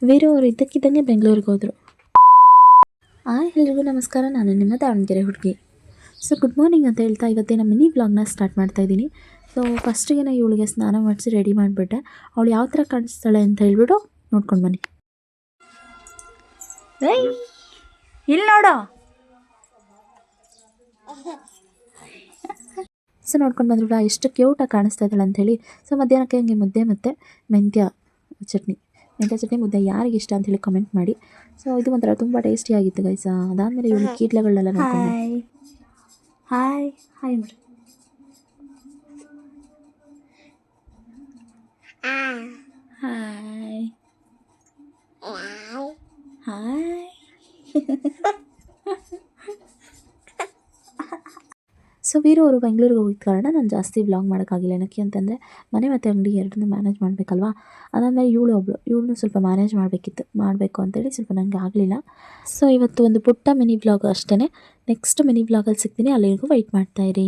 ವೀರು ಅವರು ಇದ್ದಕ್ಕಿದ್ದಂಗೆ ಬೆಂಗಳೂರಿಗೆ ಹೋದರು. ಎಲ್ರಿಗೂ ನಮಸ್ಕಾರ, ನಾನು ನಿಮ್ಮ ದಾವಣಗೆರೆ ಹುಡುಗಿ. ಸೊ ಗುಡ್ ಮಾರ್ನಿಂಗ್ ಅಂತ ಹೇಳ್ತಾ ಇವತ್ತಿನ ಮಿನಿ ವ್ಲಾಗ್ನ ಸ್ಟಾರ್ಟ್ ಮಾಡ್ತಾಯಿದ್ದೀನಿ. ಸೊ ಫಸ್ಟಿಗೆ ಇವಳಿಗೆ ಸ್ನಾನ ಮಾಡಿಸಿ ರೆಡಿ ಮಾಡಿಬಿಟ್ಟೆ. ಅವಳು ಯಾವ ಥರ ಕಾಣಿಸ್ತಾಳೆ ಅಂತ ಹೇಳ್ಬಿಟ್ಟು ನೋಡ್ಕೊಂಡು ಬನ್ನಿ. ಇಲ್ಲಿ ನೋಡೋ. ಸೊ ನೋಡ್ಕೊಂಡು ಬಂದ್ಬಿಡ ಎಷ್ಟು ಕ್ಯೂಟಾಗಿ ಕಾಣಿಸ್ತಾ ಇದ್ದಾಳೆ ಅಂಥೇಳಿ. ಸೊ ಮಧ್ಯಾಹ್ನಕ್ಕೆ ಹಂಗೆ ಮುದ್ದೆ ಮತ್ತು ಮೆಂತ್ಯ ಚಟ್ನಿ ಮುದ್ದೆ ಯಾರಿಗೆ ಇಷ್ಟ ಅಂಥೇಳಿ ಕಮೆಂಟ್ ಮಾಡಿ. ಸೊ ಇದು ಒಂಥರ ತುಂಬ ಟೇಸ್ಟಿಯಾಗಿತ್ತು ಗೈಸ. ಅದಾದಮೇಲೆ ಇವಳು ಕೀಟ್ಲೆಗಳನ್ನೆಲ್ಲ ನೋಡ್ಕೊಂಡು ಹಾಯ್ ಹಾಯ್ ಮಾಡಿ ಹಾಯ್ ಹಾಯ್. ಸೊ ವೀರು ಅವರು ಬೆಂಗಳೂರಿಗೆ ಹೋಗಿದ್ದ ಕಾರಣ ನಾನು ಜಾಸ್ತಿ ವ್ಲಾಗ್ ಮಾಡೋಕ್ಕಾಗಿಲ್ಲ. ಏನಕ್ಕೆ ಅಂತಂದರೆ ಮನೆ ಮತ್ತು ಅಂಗಡಿ ಎರಡನ್ನೂ ಮ್ಯಾನೇಜ್ ಮಾಡಬೇಕಲ್ವಾ. ಅದಾದಮೇಲೆ ಇವಳನ್ನು ಸ್ವಲ್ಪ ಮ್ಯಾನೇಜ್ ಮಾಡಬೇಕು ಅಂತೇಳಿ ಸ್ವಲ್ಪ ನನಗೆ ಆಗಲಿಲ್ಲ. ಸೊ ಇವತ್ತು ಒಂದು ಪುಟ್ಟ ಮಿನಿ ವ್ಲಾಗ್ ಅಷ್ಟೇ. ನೆಕ್ಸ್ಟ್ ಮಿನಿ ವ್ಲಾಗಲ್ಲಿ ಸಿಗ್ತೀನಿ. ಅಲ್ಲಿವರೆಗೂ ವೆಯ್ಟ್ ಮಾಡ್ತಾಯಿರಿ.